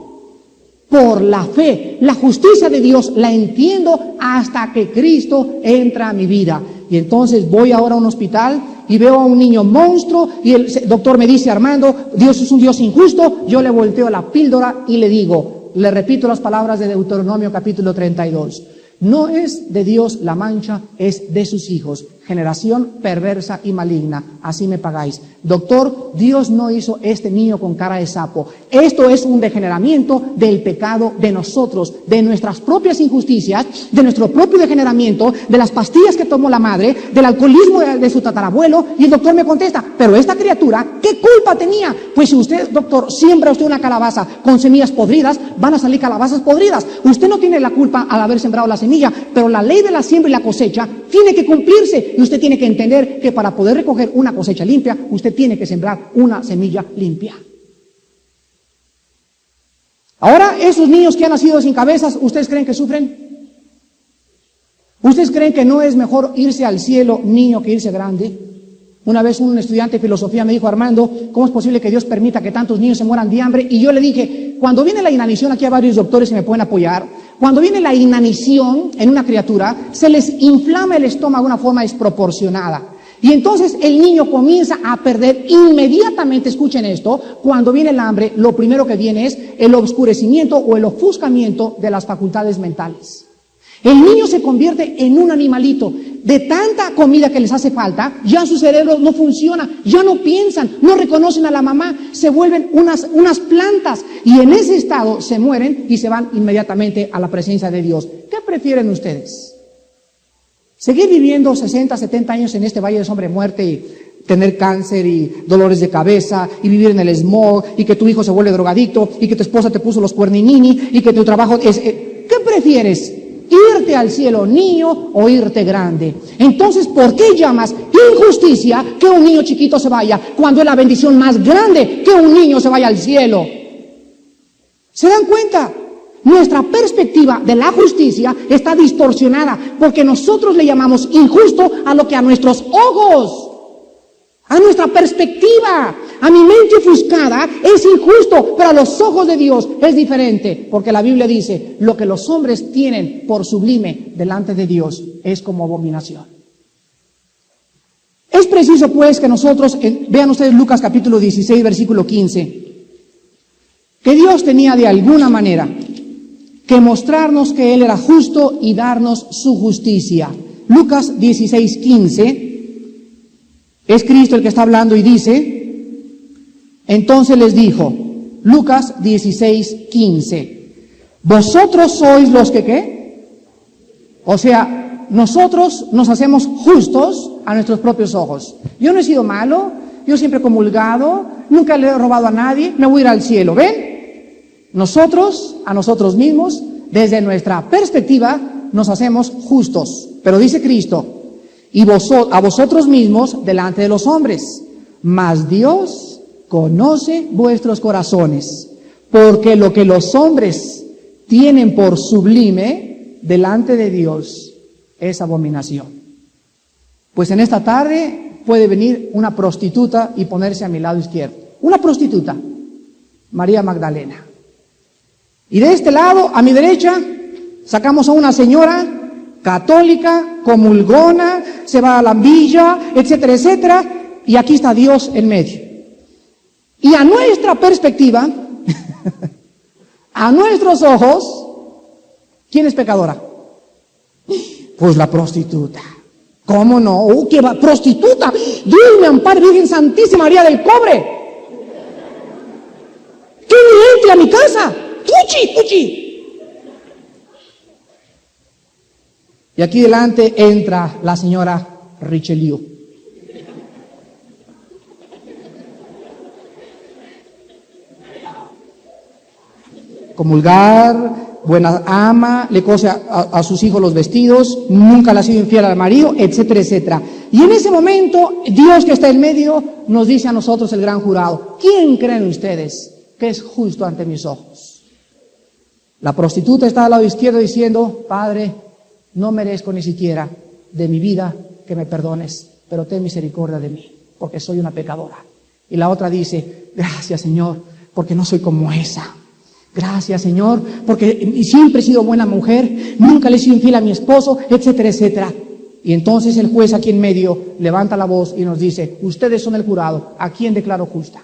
Por la fe. La justicia de Dios la entiendo hasta que Cristo entra a mi vida. Y entonces voy ahora a un hospital y veo a un niño monstruo y el doctor me dice, Armando, Dios es un Dios injusto. Yo le volteo la píldora y le digo, le repito las palabras de Deuteronomio capítulo 32. No es de Dios la mancha, es de sus hijos. Generación perversa y maligna, así me pagáis. Doctor, Dios no hizo este niño con cara de sapo. Esto es un degeneramiento del pecado de nosotros, de nuestras propias injusticias, de nuestro propio degeneramiento, de las pastillas que tomó la madre, del alcoholismo de su tatarabuelo. Y el doctor me contesta, pero esta criatura, ¿qué culpa tenía? Pues si usted, doctor, siembra usted una calabaza con semillas podridas, van a salir calabazas podridas. Usted no tiene la culpa al haber sembrado la semilla, pero la ley de la siembra y la cosecha tiene que cumplirse. Y usted tiene que entender que para poder recoger una cosecha limpia, usted tiene que sembrar una semilla limpia. Ahora, esos niños que han nacido sin cabezas, ¿ustedes creen que sufren? ¿Ustedes creen que no es mejor irse al cielo niño que irse grande? Una vez un estudiante de filosofía me dijo, Armando, ¿cómo es posible que Dios permita que tantos niños se mueran de hambre? Y yo le dije, cuando viene la inanición, aquí hay varios doctores que me pueden apoyar, cuando viene la inanición en una criatura, se les inflama el estómago de una forma desproporcionada. Y entonces el niño comienza a perder inmediatamente, escuchen esto, cuando viene el hambre, lo primero que viene es el oscurecimiento o el ofuscamiento de las facultades mentales. El niño se convierte en un animalito. De tanta comida que les hace falta, ya su cerebro no funciona, ya no piensan, no reconocen a la mamá, se vuelven unas plantas y en ese estado se mueren y se van inmediatamente a la presencia de Dios. ¿Qué prefieren ustedes? ¿Seguir viviendo 60, 70 años en este valle de sombra de muerte y tener cáncer y dolores de cabeza y vivir en el smog y que tu hijo se vuelve drogadicto y que tu esposa te puso los cuerninini y que tu trabajo es... ¿Qué prefieres? ¿Irte al cielo niño o irte grande? Entonces, ¿por qué llamas injusticia que un niño chiquito se vaya cuando es la bendición más grande que un niño se vaya al cielo? ¿Se dan cuenta? Nuestra perspectiva de la justicia está distorsionada porque nosotros le llamamos injusto a lo que a nuestros ojos, a nuestra perspectiva, a mi mente ofuscada es injusto, pero a los ojos de Dios es diferente, porque la Biblia dice, lo que los hombres tienen por sublime delante de Dios es como abominación. Es preciso pues que nosotros, vean ustedes Lucas capítulo 16, versículo 15, que Dios tenía de alguna manera que mostrarnos que Él era justo y darnos su justicia. Lucas 16, 15, es Cristo el que está hablando y dice, entonces les dijo, Lucas 16, 15, vosotros sois los que ¿qué? O sea, nosotros nos hacemos justos a nuestros propios ojos. Yo no he sido malo, yo siempre he comulgado, nunca le he robado a nadie, me voy a ir al cielo, ¿ven? Nosotros, a nosotros mismos, desde nuestra perspectiva, nos hacemos justos. Pero dice Cristo, y a vosotros mismos delante de los hombres, mas Dios conoce vuestros corazones, porque lo que los hombres tienen por sublime delante de Dios es abominación. Pues en esta tarde puede venir una prostituta y ponerse a mi lado izquierdo. Una prostituta, María Magdalena. Y de este lado, a mi derecha, sacamos a una señora católica, comulgona, se va a la villa, etcétera, etcétera, y aquí está Dios en medio. Y a nuestra perspectiva, a nuestros ojos, ¿quién es pecadora? Pues la prostituta. ¿Cómo no? ¡Qué prostituta! Dios me ampare, Virgen Santísima María del Cobre. ¡Que ni entre a mi casa! ¡Tuchi, tuchi! Y aquí delante entra la señora Richelieu. Comulgar, buena ama, le cose a sus hijos los vestidos, nunca le ha sido infiel al marido, etcétera, etcétera. Y en ese momento, Dios que está en medio nos dice a nosotros, el gran jurado: ¿quién creen ustedes que es justo ante mis ojos? La prostituta está al lado izquierdo diciendo: Padre, no merezco ni siquiera de mi vida que me perdones, pero ten misericordia de mí, porque soy una pecadora. Y la otra dice: gracias, Señor, porque no soy como esa. Gracias, Señor, porque siempre he sido buena mujer, nunca le he sido infiel a mi esposo, etcétera, etcétera. Y entonces el juez aquí en medio levanta la voz y nos dice: ustedes son el jurado, ¿a quién declaro justa?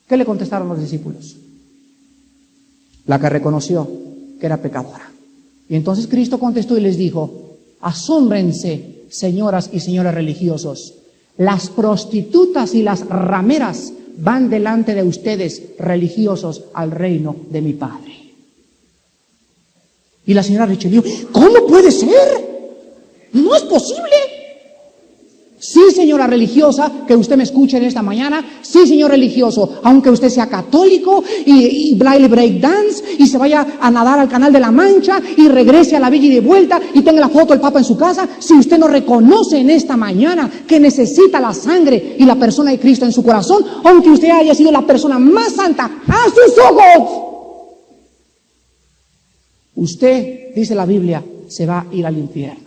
¿Qué le contestaron los discípulos? La que reconoció que era pecadora. Y entonces Cristo contestó y les dijo: asómbrense, señoras y señores religiosos, las prostitutas y las rameras van delante de ustedes, religiosos, al reino de mi Padre. Y la señora Richelieu: ¿cómo puede ser? No es posible. Sí, señora religiosa, que usted me escuche en esta mañana. Sí, señor religioso, aunque usted sea católico y baile break dance y se vaya a nadar al Canal de la Mancha y regrese a la villa y de vuelta y tenga la foto del Papa en su casa, si usted no reconoce en esta mañana que necesita la sangre y la persona de Cristo en su corazón, aunque usted haya sido la persona más santa a sus ojos, usted, dice la Biblia, se va a ir al infierno.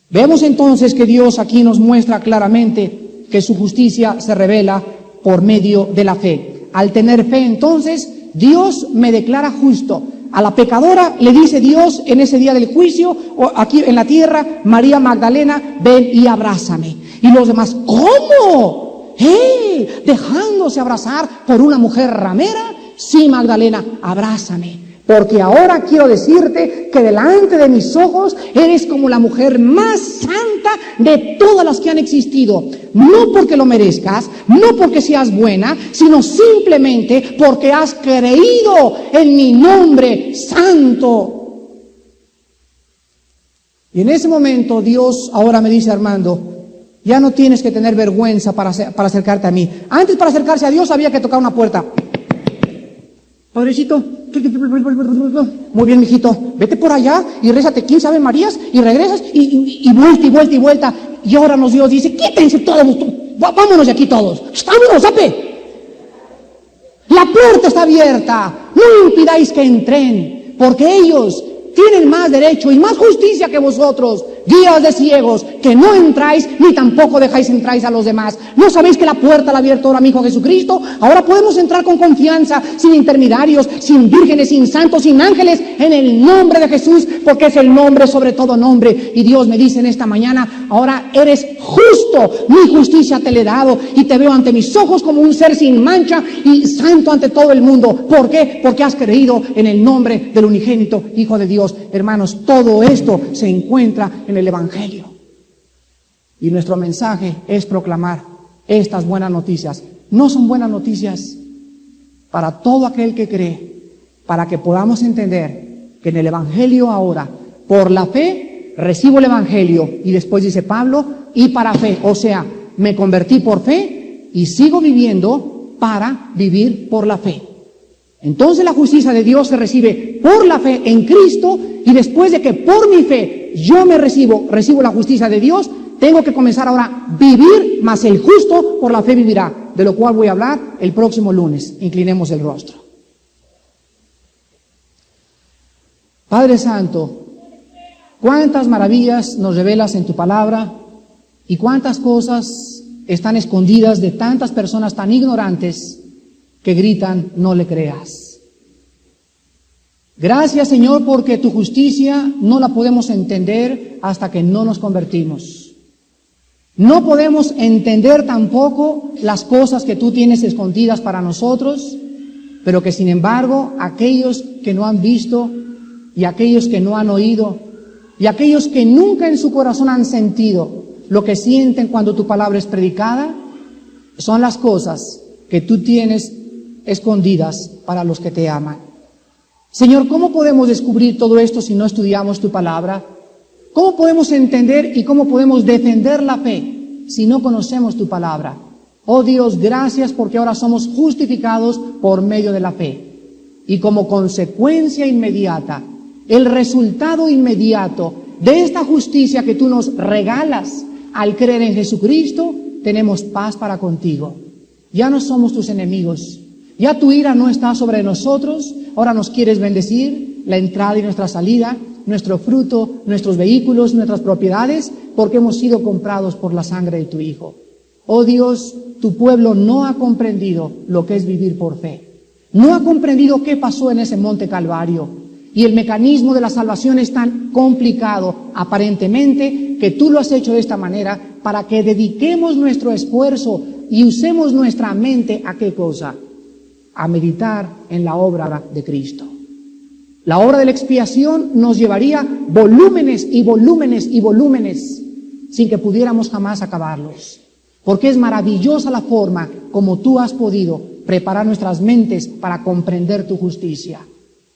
Vemos entonces que Dios aquí nos muestra claramente que su justicia se revela por medio de la fe. Al tener fe, entonces, Dios me declara justo. A la pecadora le dice Dios en ese día del juicio, o aquí en la tierra: María Magdalena, ven y abrázame. Y los demás: ¿cómo? ¿Dejándose abrazar por una mujer ramera? Sí, Magdalena, abrázame. Porque ahora quiero decirte que delante de mis ojos eres como la mujer más santa de todas las que han existido. No porque lo merezcas, no porque seas buena, sino simplemente porque has creído en mi nombre santo. Y en ese momento Dios ahora me dice: Armando, ya no tienes que tener vergüenza para acercarte a mí. Antes, para acercarse a Dios había que tocar una puerta. Padrecito, muy bien, mijito, vete por allá y rézate 15 Ave Marías y regresas y vuelta y vuelta y vuelta. Y ahora Dios dice: quítense todos, vámonos de aquí todos, vámonos, sape. La puerta está abierta, no impidáis que entren, porque ellos tienen más derecho y más justicia que vosotros, guías de ciegos, que no entráis ni tampoco dejáis entráis a los demás. ¿No sabéis que la puerta la ha abierto ahora mi Hijo Jesucristo? Ahora podemos entrar con confianza, sin intermediarios, sin vírgenes, sin santos, sin ángeles, en el nombre de Jesús, porque es el nombre sobre todo nombre. Y Dios me dice en esta mañana: ahora eres justo, mi justicia te le he dado, y te veo ante mis ojos como un ser sin mancha y santo ante todo el mundo. ¿Por qué? Porque has creído en el nombre del unigénito Hijo de Dios. Hermanos, todo esto se encuentra en el Evangelio. Y nuestro mensaje es proclamar estas buenas noticias. No son buenas noticias para todo aquel que cree, para que podamos entender que en el Evangelio ahora, por la fe, recibo el Evangelio. Y después dice Pablo: y para fe, o sea, me convertí por fe y sigo viviendo para vivir por la fe. Entonces la justicia de Dios se recibe por la fe en Cristo, y después de que por mi fe yo me recibo la justicia de Dios, tengo que comenzar ahora a vivir, mas el justo por la fe vivirá, de lo cual voy a hablar el próximo lunes. Inclinemos el rostro. Padre Santo, cuántas maravillas nos revelas en tu palabra y cuántas cosas están escondidas de tantas personas tan ignorantes que gritan: no le creas. Gracias, Señor, porque tu justicia no la podemos entender hasta que no nos convertimos. No podemos entender tampoco las cosas que tú tienes escondidas para nosotros, pero que sin embargo aquellos que no han visto y aquellos que no han oído y aquellos que nunca en su corazón han sentido lo que sienten cuando tu palabra es predicada, son las cosas que tú tienes escondidas para los que te aman. Señor, ¿cómo podemos descubrir todo esto si no estudiamos tu palabra? ¿Cómo podemos entender y cómo podemos defender la fe si no conocemos tu palabra? Oh Dios, gracias porque ahora somos justificados por medio de la fe. Y como consecuencia inmediata, el resultado inmediato de esta justicia que tú nos regalas al creer en Jesucristo, tenemos paz para contigo. Ya no somos tus enemigos. Ya tu ira no está sobre nosotros. Ahora nos quieres bendecir la entrada y nuestra salida, nuestro fruto, nuestros vehículos, nuestras propiedades, porque hemos sido comprados por la sangre de tu Hijo. Oh Dios, tu pueblo no ha comprendido lo que es vivir por fe. No ha comprendido qué pasó en ese monte Calvario. Y el mecanismo de la salvación es tan complicado, aparentemente, que tú lo has hecho de esta manera para que dediquemos nuestro esfuerzo y usemos nuestra mente ¿a qué cosa? A meditar en la obra de Cristo. La obra de la expiación nos llevaría volúmenes y volúmenes y volúmenes sin que pudiéramos jamás acabarlos. Porque es maravillosa la forma como tú has podido preparar nuestras mentes para comprender tu justicia.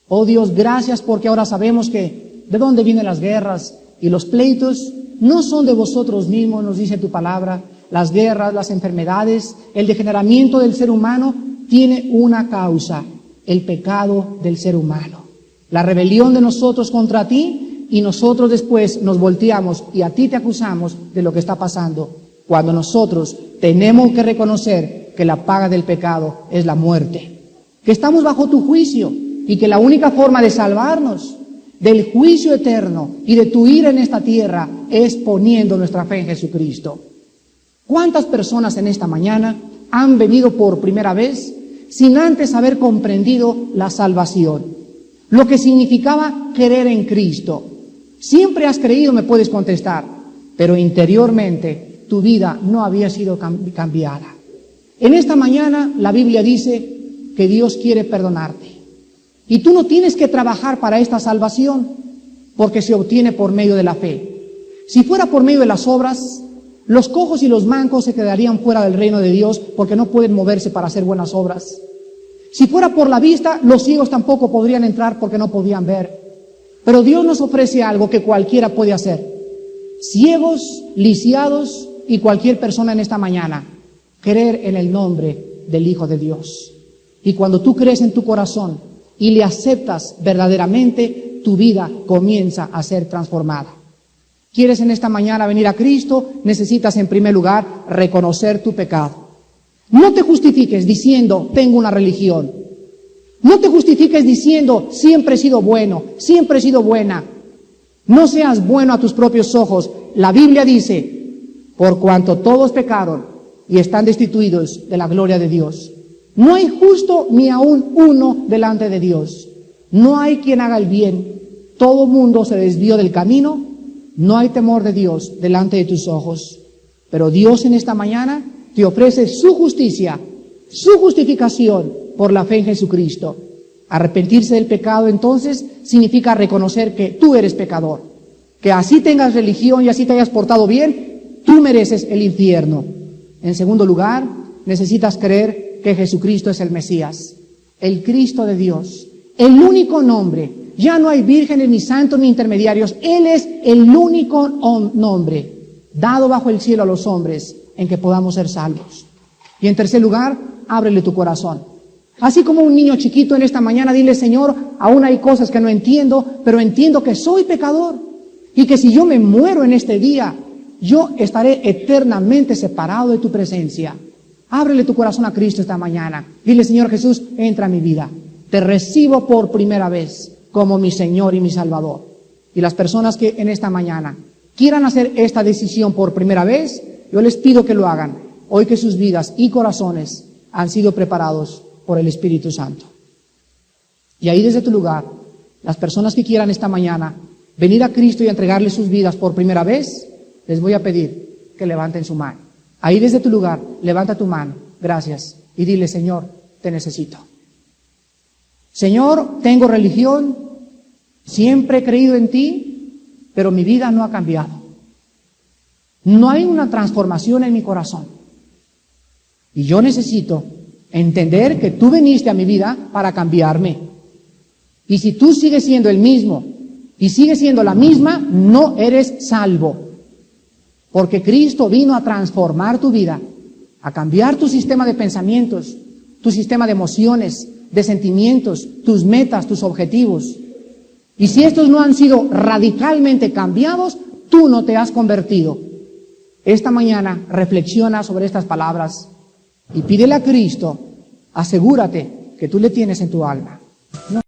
Oh Dios, gracias porque ahora sabemos que de dónde vienen las guerras y los pleitos no son de vosotros mismos, nos dice tu palabra. Las guerras, las enfermedades, el degeneramiento del ser humano tiene una causa, el pecado del ser humano. La rebelión de nosotros contra ti, y nosotros después nos volteamos y a ti te acusamos de lo que está pasando, cuando nosotros tenemos que reconocer que la paga del pecado es la muerte, que estamos bajo tu juicio y que la única forma de salvarnos del juicio eterno y de tu ira en esta tierra es poniendo nuestra fe en Jesucristo. ¿Cuántas personas en esta mañana han venido por primera vez sin antes haber comprendido la salvación? Lo que significaba creer en Cristo. Siempre has creído, me puedes contestar, pero interiormente tu vida no había sido cambiada. En esta mañana la Biblia dice que Dios quiere perdonarte. Y tú no tienes que trabajar para esta salvación, porque se obtiene por medio de la fe. Si fuera por medio de las obras, los cojos y los mancos se quedarían fuera del reino de Dios porque no pueden moverse para hacer buenas obras. Si fuera por la vista, los ciegos tampoco podrían entrar porque no podían ver. Pero Dios nos ofrece algo que cualquiera puede hacer. Ciegos, lisiados y cualquier persona en esta mañana, creer en el nombre del Hijo de Dios. Y cuando tú crees en tu corazón y le aceptas verdaderamente, tu vida comienza a ser transformada. ¿Quieres en esta mañana venir a Cristo? Necesitas en primer lugar reconocer tu pecado. No te justifiques diciendo, tengo una religión. No te justifiques diciendo, siempre he sido bueno, siempre he sido buena. No seas bueno a tus propios ojos. La Biblia dice, por cuanto todos pecaron y están destituidos de la gloria de Dios. No hay justo ni aún uno delante de Dios. No hay quien haga el bien. Todo mundo se desvió del camino. No hay temor de Dios delante de tus ojos. Pero Dios en esta mañana te ofrece su justicia, su justificación por la fe en Jesucristo. Arrepentirse del pecado entonces significa reconocer que tú eres pecador. Que así tengas religión y así te hayas portado bien, tú mereces el infierno. En segundo lugar, necesitas creer que Jesucristo es el Mesías, el Cristo de Dios, el único nombre. Ya no hay vírgenes, ni santos, ni intermediarios. Él es el único nombre dado bajo el cielo a los hombres en que podamos ser salvos. Y en tercer lugar, ábrele tu corazón. Así como un niño chiquito en esta mañana, dile, Señor, aún hay cosas que no entiendo, pero entiendo que soy pecador y que si yo me muero en este día, yo estaré eternamente separado de tu presencia. Ábrele tu corazón a Cristo esta mañana. Dile, Señor Jesús, entra a mi vida. Te recibo por primera vez como mi Señor y mi Salvador. Y las personas que en esta mañana quieran hacer esta decisión por primera vez, yo les pido que lo hagan, hoy que sus vidas y corazones han sido preparados por el Espíritu Santo. Y ahí desde tu lugar, Las personas que quieran esta mañana venir a Cristo y entregarle sus vidas por primera vez, les voy a pedir que levanten su mano. Ahí desde tu lugar, levanta tu mano. Gracias. Y dile, Señor, te necesito. Señor, tengo religión, siempre he creído en ti, pero mi vida no ha cambiado. No hay una transformación en mi corazón. Y yo necesito entender que tú viniste a mi vida para cambiarme. Y si tú sigues siendo el mismo y sigues siendo la misma, no eres salvo. Porque Cristo vino a transformar tu vida, a cambiar tu sistema de pensamientos, tu sistema de emociones, de sentimientos, tus metas, tus objetivos. Y si estos no han sido radicalmente cambiados, tú no te has convertido. Esta mañana reflexiona sobre estas palabras y pídele a Cristo, asegúrate que tú le tienes en tu alma. No.